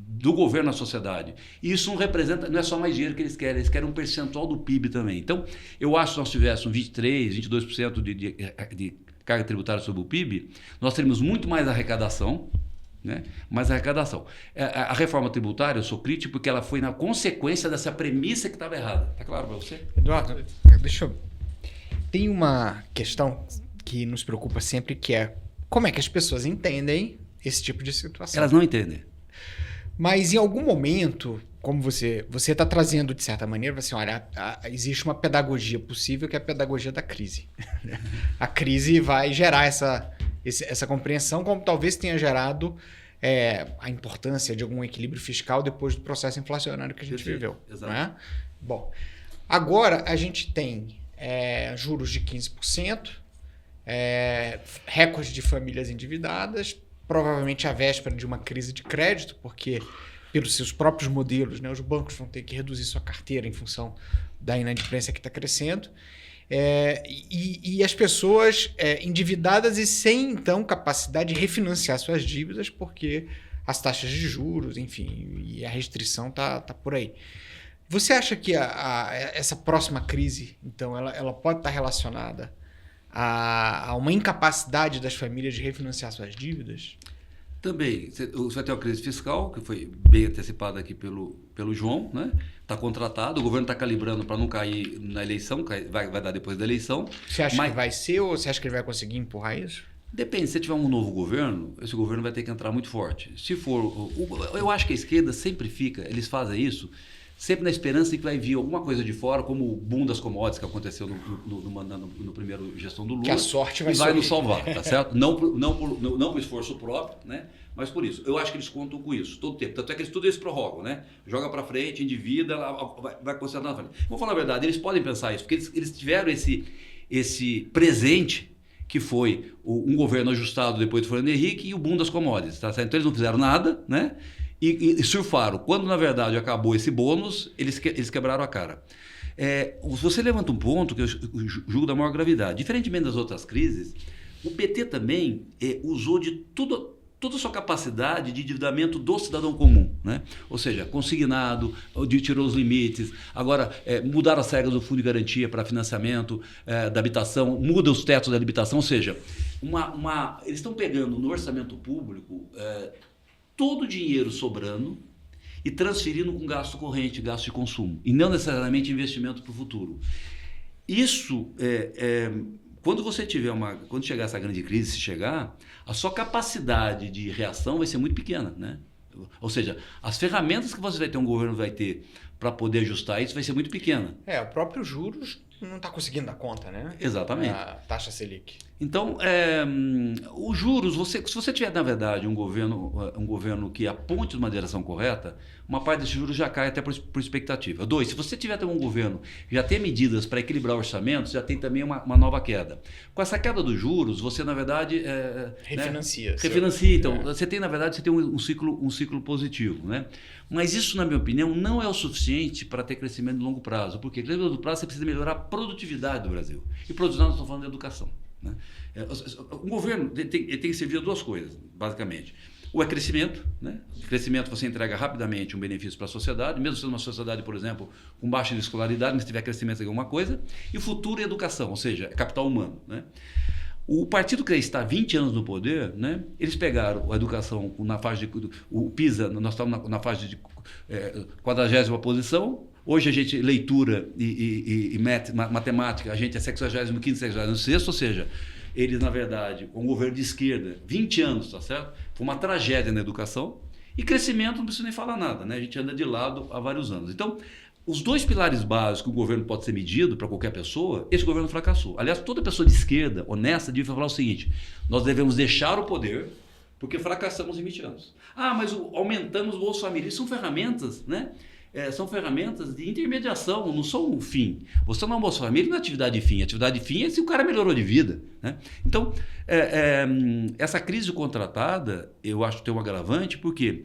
do governo na sociedade. E isso não representa, não é só mais dinheiro que eles querem um percentual do PIB também. Então, eu acho que se nós tivéssemos 23%, 22% de carga tributária sobre o PIB, nós teríamos muito mais arrecadação, né? Mais arrecadação. A reforma tributária, eu sou crítico porque ela foi na consequência dessa premissa que estava errada. Está claro para você? Eduardo, tem uma questão que nos preocupa sempre, que é como é que as pessoas entendem esse tipo de situação. Elas não entendem. Mas em algum momento, como você está trazendo de certa maneira, assim, olha, existe uma pedagogia possível, que é a pedagogia da crise. A crise vai gerar essa compreensão, como talvez tenha gerado a importância de algum equilíbrio fiscal depois do processo inflacionário que a gente viveu. Exato. Não é? Bom, agora a gente tem juros de 15%, recorde de famílias endividadas, provavelmente à véspera de uma crise de crédito, porque pelos seus próprios modelos, né, os bancos vão ter que reduzir sua carteira em função da inadimplência que está crescendo, e as pessoas endividadas e sem, então, capacidade de refinanciar suas dívidas, porque as taxas de juros, enfim, e a restrição tá por aí. Você acha que essa próxima crise, então, ela pode estar relacionada a uma incapacidade das famílias de refinanciar suas dívidas? Também. Você vai ter uma crise fiscal, que foi bem antecipada aqui pelo João, né? Está contratado, o governo está calibrando para não cair na eleição, vai dar depois da eleição. Você acha que vai ser, ou você acha que ele vai conseguir empurrar isso? Depende, se tiver um novo governo, esse governo vai ter que entrar muito forte. Se for, eu acho que a esquerda sempre eles fazem isso, sempre na esperança de que vai vir alguma coisa de fora, como o boom das commodities que aconteceu no primeiro gestão do Lula. Que a sorte vai nos salvar, tá certo? Não por esforço próprio, né? Mas por isso. Eu acho que eles contam com isso todo o tempo. Tanto é que eles tudo isso prorrogam, né? Joga para frente, endivida, vai considerar na frente. Vou falar a verdade, eles podem pensar isso, porque eles tiveram esse presente que foi um governo ajustado depois do Fernando Henrique e o boom das commodities, tá certo? Então eles não fizeram nada, né? E surfaram. Quando, na verdade, acabou esse bônus, eles quebraram a cara. Você levanta um ponto que eu julgo da maior gravidade. Diferentemente das outras crises, o PT também usou de toda a sua capacidade de endividamento do cidadão comum, né? Ou seja, consignado, tirou os limites, agora mudaram as regras do fundo de garantia para financiamento da habitação, muda os tetos da habitação, ou seja, eles estão pegando no orçamento público todo o dinheiro sobrando e transferindo com gasto corrente, gasto de consumo, e não necessariamente investimento para o futuro. Isso, quando chegar essa grande crise, se chegar, a sua capacidade de reação vai ser muito pequena, né? Ou seja, as ferramentas que você vai ter, um governo vai ter para poder ajustar isso vai ser muito pequena. O próprio juros não está conseguindo dar conta, né? Exatamente. A taxa Selic. Então, os juros, se você tiver, na verdade, um governo que aponte numa direção correta, uma parte desses juros já cai até por expectativa. 2, se você tiver um governo que já tem medidas para equilibrar orçamentos, já tem também uma nova queda. Com essa queda dos juros, você, na verdade... refinancia. Né? Refinancia. Então, você tem, na verdade, um ciclo positivo, né? Mas isso, na minha opinião, não é o suficiente para ter crescimento de longo prazo. Porque crescimento de longo prazo você precisa melhorar a produtividade do Brasil. E produtividade, nós estamos falando de educação, né? Um governo tem que servir a duas coisas, basicamente. ou é crescimento, né? Crescimento você entrega rapidamente um benefício para a sociedade, mesmo sendo uma sociedade, por exemplo, com baixa escolaridade, mas se tiver crescimento é alguma coisa. E futuro é educação, ou seja, é capital humano, né? O partido que está há 20 anos no poder, né, eles pegaram a educação na faixa de... O PISA, nós estamos na faixa de 40ª posição. Hoje a gente, leitura e matemática, a gente é 65º, 66º, ou seja, eles, na verdade, com um governo de esquerda, 20 anos, tá certo? Foi uma tragédia na educação. E crescimento, não precisa nem falar nada, né? A gente anda de lado há vários anos. Então, os dois pilares básicos que o governo pode ser medido para qualquer pessoa, esse governo fracassou. Aliás, toda pessoa de esquerda, honesta, deve falar o seguinte: nós devemos deixar o poder porque fracassamos em 20 anos. Ah, mas aumentamos o Bolsa Família. Isso são ferramentas, né? São ferramentas de intermediação, não são um fim. Você não é um Bolsa Família, não é atividade de fim. Atividade de fim é se o cara melhorou de vida, né? Então, essa crise contratada, eu acho que tem um agravante, porque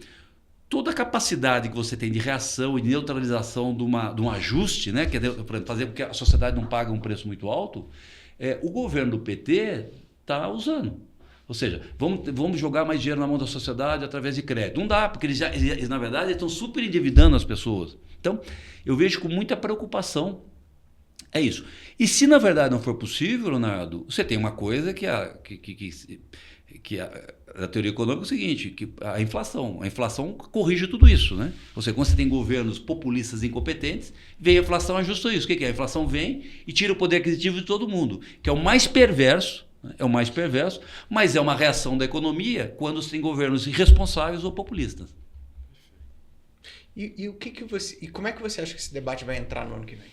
toda a capacidade que você tem de reação e de neutralização de um ajuste, né, que é fazer com que a sociedade não pague um preço muito alto, o governo do PT está usando. Ou seja, vamos jogar mais dinheiro na mão da sociedade através de crédito. Não dá, porque eles na verdade, estão super endividando as pessoas. Então, eu vejo com muita preocupação. É isso. E se na verdade não for possível, Leonardo, você tem uma coisa que a teoria econômica é o seguinte, que a inflação corrige tudo isso, né? Ou seja, quando você tem governos populistas incompetentes, vem a inflação e ajusta isso. O que é? A inflação vem e tira o poder aquisitivo de todo mundo, que é o mais perverso, mas é uma reação da economia quando você tem governos irresponsáveis ou populistas. E como é que você acha que esse debate vai entrar no ano que vem?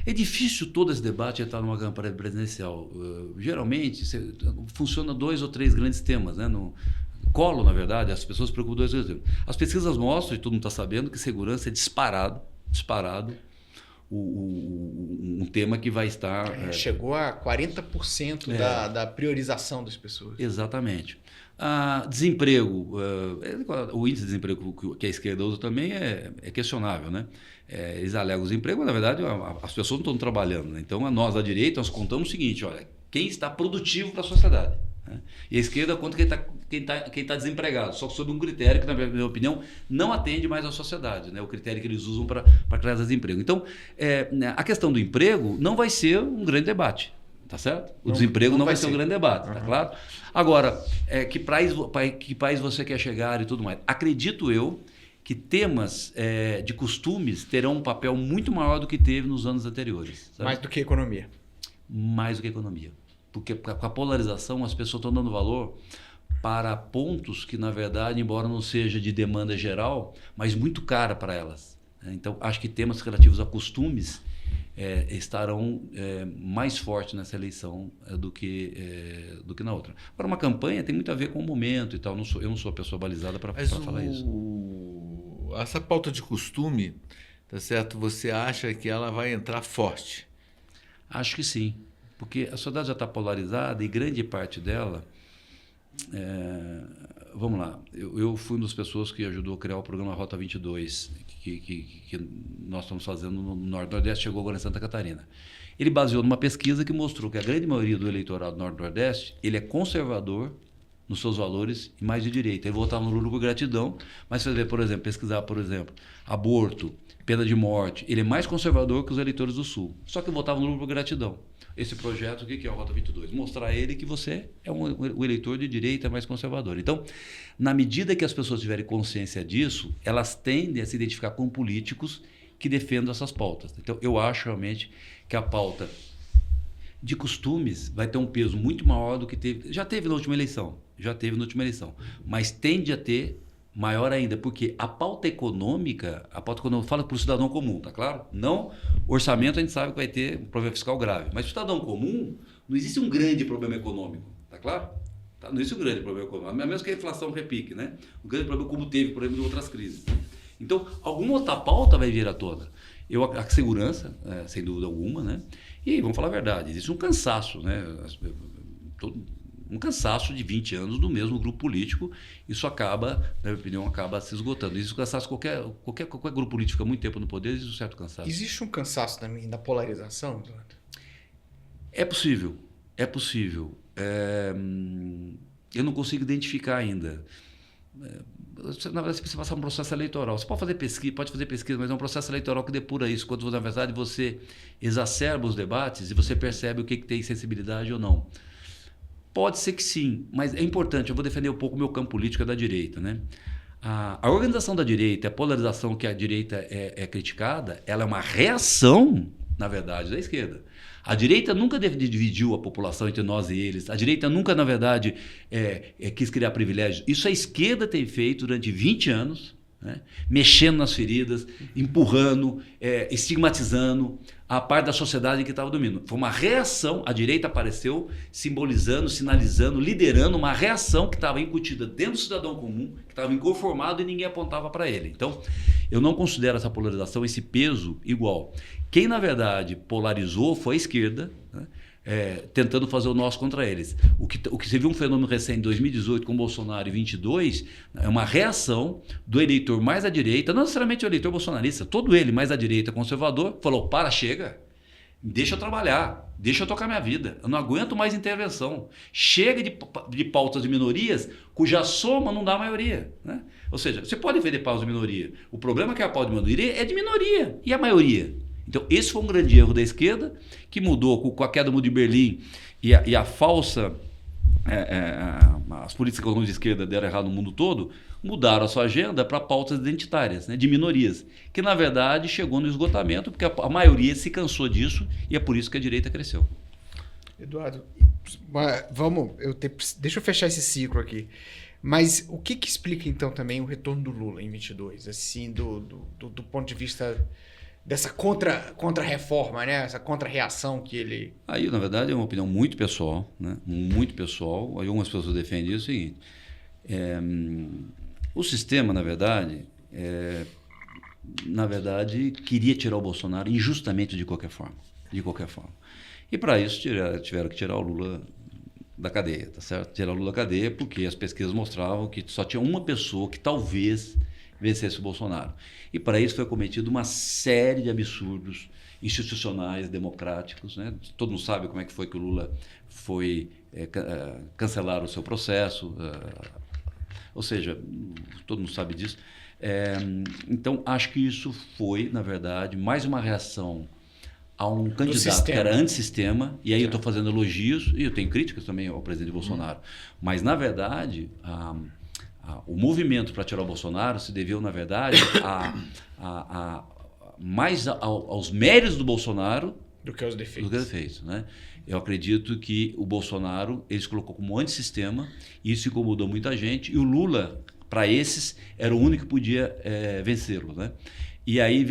É difícil todo esse debate entrar numa campanha presidencial. Geralmente, funciona 2 ou 3 grandes temas, né? No colo, na verdade, as pessoas se preocupam 2 grandes temas. As pesquisas mostram, e todo mundo está sabendo, que segurança é disparado um tema que vai estar... chegou a 40% da priorização das pessoas. Exatamente. Desemprego, o índice de desemprego que a esquerda usa também é questionável, né? Eles alegam o desemprego, mas na verdade as pessoas não estão trabalhando, né? Então nós da direita nós contamos o seguinte: olha, quem está produtivo para a sociedade, né? E a esquerda conta quem tá desempregado, só sob um critério que, na minha opinião, não atende mais à sociedade, né? O critério que eles usam para criar desemprego. Então, a questão do emprego não vai ser um grande debate. Tá certo? O desemprego não vai ser um grande debate, tá claro? Agora, que país você quer chegar e tudo mais? Acredito eu que temas de costumes terão um papel muito maior do que teve nos anos anteriores. Sabe? Mais do que economia. Mais do que economia. Porque com a polarização as pessoas estão dando valor para pontos que, na verdade, embora não seja de demanda geral, mas muito cara para elas. Então, acho que temas relativos a costumes estarão mais fortes nessa eleição do que na outra. Agora, uma campanha tem muito a ver com o momento e tal. Eu não sou a pessoa balizada para falar isso. Essa pauta de costume, tá certo? Você acha que ela vai entrar forte? Acho que sim, porque a sociedade já está polarizada e grande parte dela... vamos lá, eu fui uma das pessoas que ajudou a criar o programa Rota 22, que nós estamos fazendo no Norte-Nordeste, chegou agora em Santa Catarina. Ele baseou numa pesquisa que mostrou que a grande maioria do eleitorado do Norte-Nordeste, ele é conservador nos seus valores e mais de direita. Ele votava no Lula por gratidão, mas se você, por exemplo, pesquisar, por exemplo, aborto, pena de morte, ele é mais conservador que os eleitores do Sul. Só que votava no Lula por gratidão. Esse projeto, o que é o Rota 22? Mostrar a ele que você é um eleitor de direita mais conservador. Então, na medida que as pessoas tiverem consciência disso, elas tendem a se identificar com políticos que defendam essas pautas. Então, eu acho realmente que a pauta de costumes vai ter um peso muito maior do que teve. Já teve na última eleição, mas tende a ter maior ainda, porque a pauta econômica fala para o cidadão comum, tá claro? Não, orçamento a gente sabe que vai ter um problema fiscal grave, mas para o cidadão comum não existe um grande problema econômico, tá claro? Não existe um grande problema econômico, mesmo que a inflação repique, né? Um grande problema como teve, por exemplo, em outras crises. Então, alguma outra pauta vai vir à tona. A segurança, sem dúvida alguma, né? E vamos falar a verdade, existe um cansaço, né? Um cansaço de 20 anos do mesmo grupo político, isso acaba, na minha opinião, se esgotando. Existe um cansaço, qualquer grupo político fica muito tempo no poder, existe um certo cansaço. Existe um cansaço também da polarização, Eduardo? É possível. eu não consigo identificar ainda. Na verdade, você precisa passar um processo eleitoral. Você pode fazer pesquisa, mas é um processo eleitoral que depura isso, quando, na verdade, você exacerba os debates e você percebe o que tem sensibilidade ou não. Pode ser que sim, mas é importante, eu vou defender um pouco o meu campo político da direita, né? A organização da direita, a polarização que a direita é criticada, ela é uma reação, na verdade, da esquerda. A direita nunca dividiu a população entre nós e eles. A direita nunca, na verdade, quis criar privilégios. Isso a esquerda tem feito durante 20 anos, né? Mexendo nas feridas, empurrando, estigmatizando a parte da sociedade que estava dominando. Foi uma reação, a direita apareceu simbolizando, sinalizando, liderando uma reação que estava incutida dentro do cidadão comum, que estava inconformado e ninguém apontava para ele. Então, eu não considero essa polarização, esse peso igual. Quem, na verdade, polarizou foi a esquerda, né? Tentando fazer o nosso contra eles. O que você viu um fenômeno recente em 2018 com Bolsonaro e 22 é uma reação do eleitor mais à direita, não necessariamente o eleitor bolsonarista, todo ele mais à direita conservador, falou: para, chega, deixa eu trabalhar, deixa eu tocar minha vida, eu não aguento mais intervenção, chega de pautas de minorias cuja soma não dá maioria, né? Ou seja, você pode defender pautas de minoria, o problema é que a pauta de minoria é de minoria, e a maioria? Então, esse foi um grande erro da esquerda, que mudou com a queda do Muro de Berlim e a falsa... as políticas econômicas de esquerda deram errado no mundo todo, mudaram a sua agenda para pautas identitárias, né, de minorias, que, na verdade, chegou no esgotamento, porque a maioria se cansou disso e é por isso que a direita cresceu. Eduardo, deixa eu fechar esse ciclo aqui. Mas o que explica, então, também o retorno do Lula em 22, assim, do ponto de vista... dessa contra-reforma, né? Essa contra-reação que ele... Aí, na verdade, é uma opinião muito pessoal, né? Muito pessoal. Algumas pessoas defendem o seguinte: o sistema, na verdade, queria tirar o Bolsonaro injustamente de qualquer forma. De qualquer forma. E, para isso, tiveram que tirar o Lula da cadeia, tá certo? Tirar o Lula da cadeia porque as pesquisas mostravam que só tinha uma pessoa que talvez vencesse o Bolsonaro. E para isso foi cometido uma série de absurdos institucionais, democráticos, né? Todo mundo sabe como é que foi que o Lula foi cancelar o seu processo, ou seja, todo mundo sabe disso. Então, acho que isso foi, na verdade, mais uma reação a um candidato que era antissistema, e aí eu estou fazendo elogios, e eu tenho críticas também ao presidente Bolsonaro, mas, na verdade... o movimento para tirar o Bolsonaro se deveu, na verdade, mais aos méritos do Bolsonaro do que aos defeitos. Né? Eu acredito que o Bolsonaro ele se colocou como antissistema, e isso incomodou muita gente, e o Lula, para esses, era o único que podia vencê-lo. Né? E aí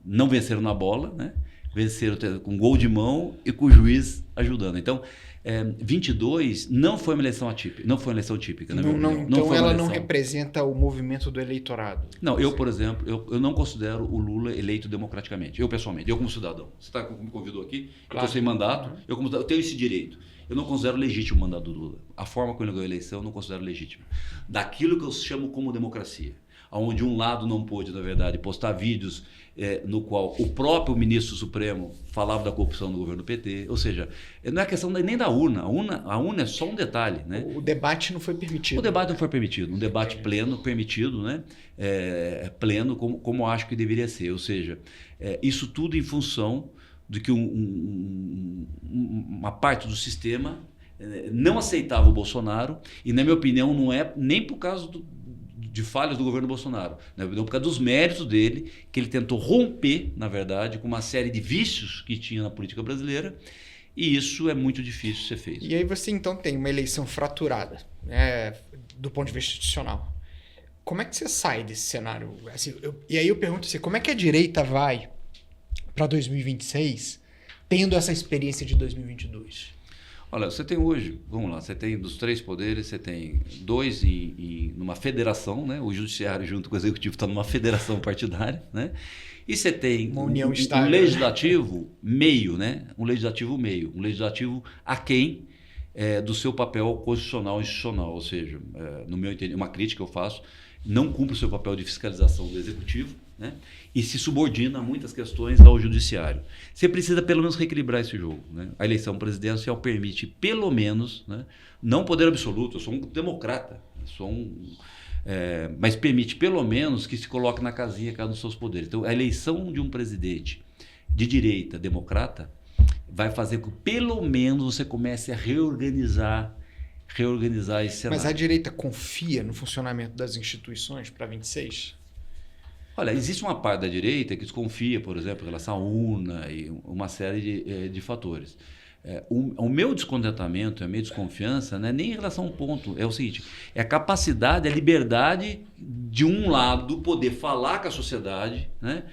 não venceram na bola, né? Venceram com gol de mão e com o juiz ajudando. Então, 22 não foi uma eleição atípica, não foi uma eleição típica. Então ela não representa o movimento do eleitorado. Não, eu, por exemplo, eu não considero o Lula eleito democraticamente. Eu, pessoalmente, eu como cidadão. Você me convidou aqui, claro. Eu estou sem mandato, eu tenho esse direito. Eu não considero legítimo o mandato do Lula. A forma como ele ganhou a eleição eu não considero legítima. Daquilo que eu chamo como democracia. Onde um lado não pôde, na verdade, postar vídeos no qual o próprio ministro Supremo falava da corrupção do governo PT. Ou seja, não é questão nem da urna. A urna é só um detalhe. Né? O debate não foi permitido. O debate não foi permitido. Um debate pleno, permitido, né? Pleno, como acho que deveria ser. Ou seja, isso tudo em função de que uma parte do sistema não aceitava o Bolsonaro, e, na minha opinião, não é nem por causa de falhas do governo Bolsonaro, né? Por causa dos méritos dele, que ele tentou romper, na verdade, com uma série de vícios que tinha na política brasileira, e isso é muito difícil de ser feito. E aí você, então, tem uma eleição fraturada, né, do ponto de vista institucional. Como é que você sai desse cenário? Assim, e aí eu pergunto assim, como é que a direita vai para 2026 tendo essa experiência de 2022? Olha, você tem hoje, vamos lá, você tem dos três poderes, você tem dois numa federação, né? O judiciário junto com o executivo está numa federação partidária, né? E você tem uma união estável, um legislativo meio, né? Um legislativo aquém do seu papel constitucional e institucional, ou seja, no meu entendimento, uma crítica que eu faço, não cumpre o seu papel de fiscalização do executivo, né? E se subordina a muitas questões ao judiciário. Você precisa pelo menos reequilibrar esse jogo, né? A eleição presidencial permite pelo menos, né, não poder absoluto, eu sou um democrata, mas permite pelo menos que se coloque na casinha cada um dos seus poderes. Então a eleição de um presidente de direita democrata vai fazer com que pelo menos você comece a reorganizar esse cenário. Mas a direita confia no funcionamento das instituições para 26? Olha, existe uma parte da direita que desconfia, por exemplo, em relação à urna e uma série de fatores. O meu descontentamento, a minha desconfiança, não é nem em relação a um ponto. É o seguinte, é a capacidade, a liberdade de um lado poder falar com a sociedade, né?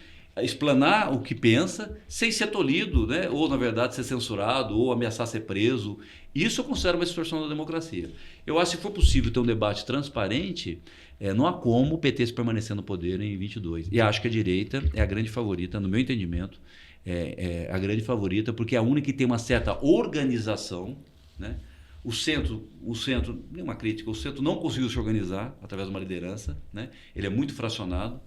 Explanar o que pensa, sem ser tolhido, né? Ou, na verdade, ser censurado, ou ameaçar ser preso. Isso eu considero uma distorção da democracia. Eu acho que se for possível ter um debate transparente, não há como o PT se permanecer no poder em 22. E acho que a direita é a grande favorita, no meu entendimento, é a grande favorita, porque é a única que tem uma certa organização, né? O centro, nenhuma crítica, o centro não conseguiu se organizar através de uma liderança, né? Ele é muito fracionado.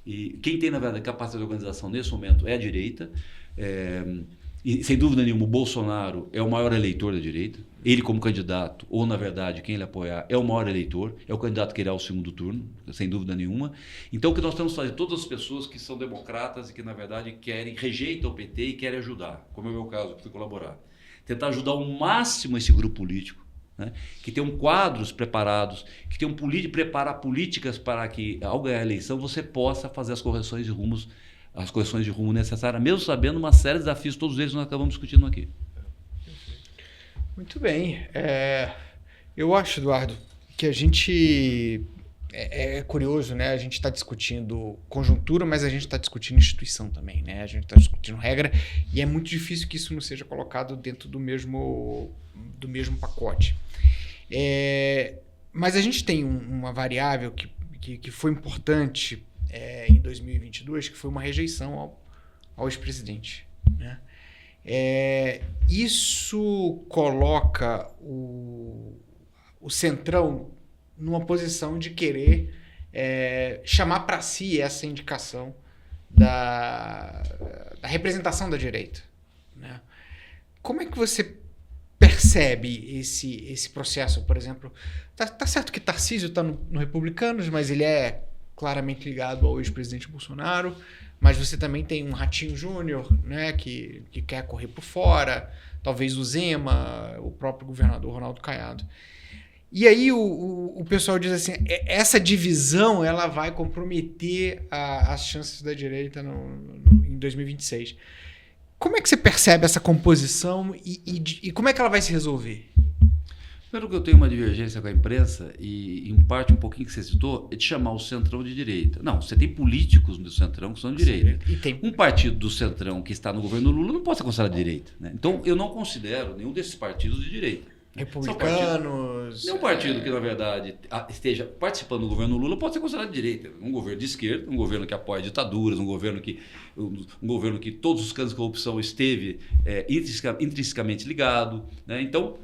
E quem tem, na verdade, capacidade de organização nesse momento é a direita. E, sem dúvida nenhuma, o Bolsonaro é o maior eleitor da direita. Ele, como candidato, ou, na verdade, quem ele apoiar, é o maior eleitor. É o candidato que irá ao segundo turno, sem dúvida nenhuma. Então, o que nós temos que fazer, todas as pessoas que são democratas e que, na verdade, rejeitam o PT e querem ajudar, como é o meu caso, que fui colaborar. Tentar ajudar ao máximo esse grupo político, né? Que tenham quadros preparados, que tenham preparar políticas para que, ao ganhar a eleição, você possa fazer as correções de rumo necessárias, mesmo sabendo uma série de desafios, todos eles nós acabamos discutindo aqui. Muito bem. Eu acho, Eduardo, que a gente... É curioso, né? A gente está discutindo conjuntura, mas a gente está discutindo instituição também, né? A gente está discutindo regra e é muito difícil que isso não seja colocado dentro do mesmo pacote. Mas a gente tem uma variável que foi importante em 2022, que foi uma rejeição ao ex-presidente, né? Isso coloca o Centrão numa posição de querer chamar para si essa indicação da representação da direita, né? Como é que você percebe esse processo, por exemplo? Tá certo que Tarcísio está no Republicanos, mas ele é claramente ligado ao ex-presidente Bolsonaro, mas você também tem um Ratinho Júnior, né, que quer correr por fora, talvez o Zema, o próprio governador Ronaldo Caiado. E aí o pessoal diz assim, essa divisão ela vai comprometer as chances da direita em 2026. Como é que você percebe essa composição e como é que ela vai se resolver? Primeiro que eu tenho uma divergência com a imprensa, e em parte um pouquinho que você citou, é de chamar o Centrão de direita. Não, você tem políticos do Centrão que são de direita. E tem... Um partido do Centrão que está no governo Lula não pode ser considerado de direita, né? Então eu não considero nenhum desses partidos de direita. Republicanos... Nenhum partido que, na verdade, esteja participando do governo Lula pode ser considerado de direita. Um governo de esquerda, um governo que apoia ditaduras, um governo que todos os casos de corrupção esteve intrinsecamente ligado, né? Então,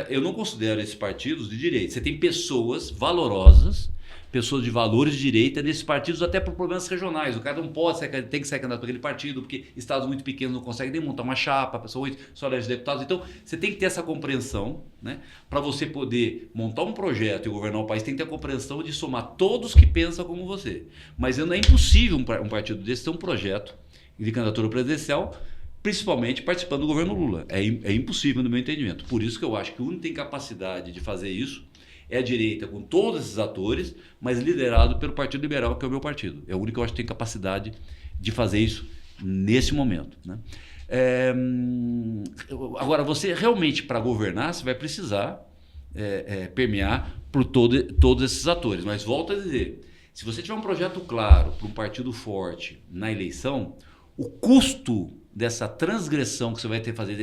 eu não considero esses partidos de direita. Você tem pessoas valorosas, pessoas de valores de direita nesses partidos, até por problemas regionais. O cara não pode tem que ser candidato para aquele partido, porque estados muito pequenos não conseguem nem montar uma chapa, a pessoa só elege deputados. Então, você tem que ter essa compreensão, né? Para você poder montar um projeto e governar o país, tem que ter a compreensão de somar todos que pensam como você. Mas não é impossível um partido desse ter um projeto de candidatura presidencial, principalmente participando do governo Lula. É impossível, no meu entendimento. Por isso que eu acho que o único que tem capacidade de fazer isso é a direita, com todos esses atores, mas liderado pelo Partido Liberal, que é o meu partido. É o único que eu acho que tem capacidade de fazer isso nesse momento, né? Agora, você realmente, para governar, você vai precisar permear por todos esses atores. Mas volto a dizer, se você tiver um projeto claro para um partido forte na eleição, o custo dessa transgressão que você vai ter que fazer,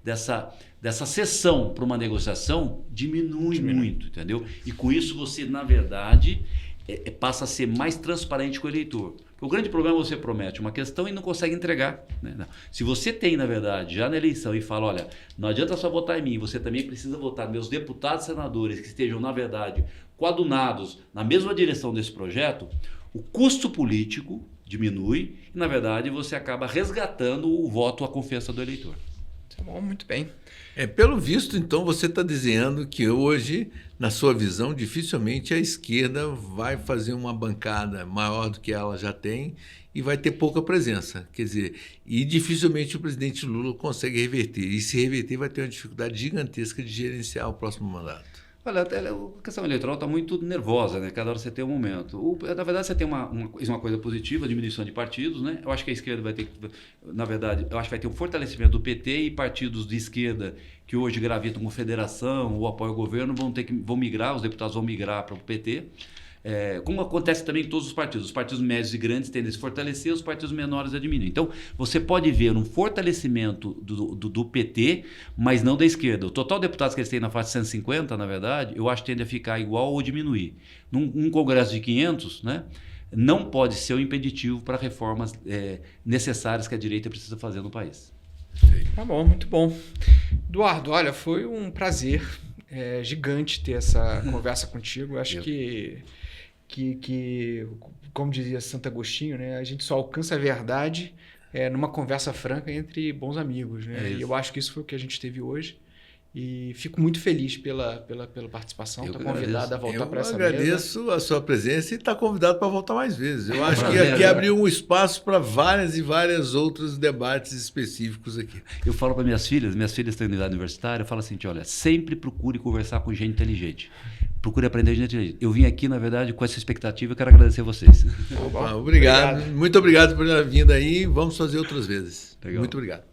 dessa cessão para uma negociação, diminui muito, entendeu? E com isso você, na verdade, passa a ser mais transparente com o eleitor. O grande problema é você promete uma questão e não consegue entregar. Né? Não. Se você tem, na verdade, já na eleição e fala, olha, não adianta só votar em mim, você também precisa votar meus deputados e senadores que estejam, na verdade, coadunados na mesma direção desse projeto, o custo político diminui e, na verdade, você acaba resgatando o voto, a confiança do eleitor. Tá bom, muito bem. Pelo visto, então, você está dizendo que hoje, na sua visão, dificilmente a esquerda vai fazer uma bancada maior do que ela já tem e vai ter pouca presença. Quer dizer, e dificilmente o presidente Lula consegue reverter. E se reverter, vai ter uma dificuldade gigantesca de gerenciar o próximo mandato. Olha, a questão eleitoral está muito nervosa, né? Cada hora você tem um momento. Na verdade, você tem uma coisa positiva, a diminuição de partidos, né? Eu acho que a esquerda vai ter, na verdade, eu acho que vai ter um fortalecimento do PT e partidos de esquerda que hoje gravitam com federação ou apoiam o governo vão migrar, os deputados vão migrar para o PT. Como acontece também em todos os partidos médios e grandes tendem a se fortalecer, os partidos menores a diminuir. Então, você pode ver um fortalecimento do PT, mas não da esquerda. O total de deputados que eles têm na faixa de 150, na verdade, eu acho que tende a ficar igual ou diminuir. Num congresso de 500, né, não pode ser um impeditivo para reformas necessárias que a direita precisa fazer no país. Tá bom, muito bom. Eduardo, olha, foi um prazer gigante ter essa conversa contigo. Acho que, como dizia Santo Agostinho, né, a gente só alcança a verdade numa conversa franca entre bons amigos. Né? E eu acho que isso foi o que a gente teve hoje. E fico muito feliz pela participação. Estou convidado a voltar para essa mesa. Eu agradeço a sua presença e está convidado para voltar mais vezes. Eu acho que aqui abriu um espaço para vários outros debates específicos aqui. Eu falo para minhas filhas estão em idade universitária, eu falo assim, olha, sempre procure conversar com gente inteligente. Procure aprender gente inteligente. Eu vim aqui, na verdade, com essa expectativa e quero agradecer a vocês. Opa, obrigado. Muito obrigado por ter vindo aí. Vamos fazer outras vezes. Legal. Muito obrigado.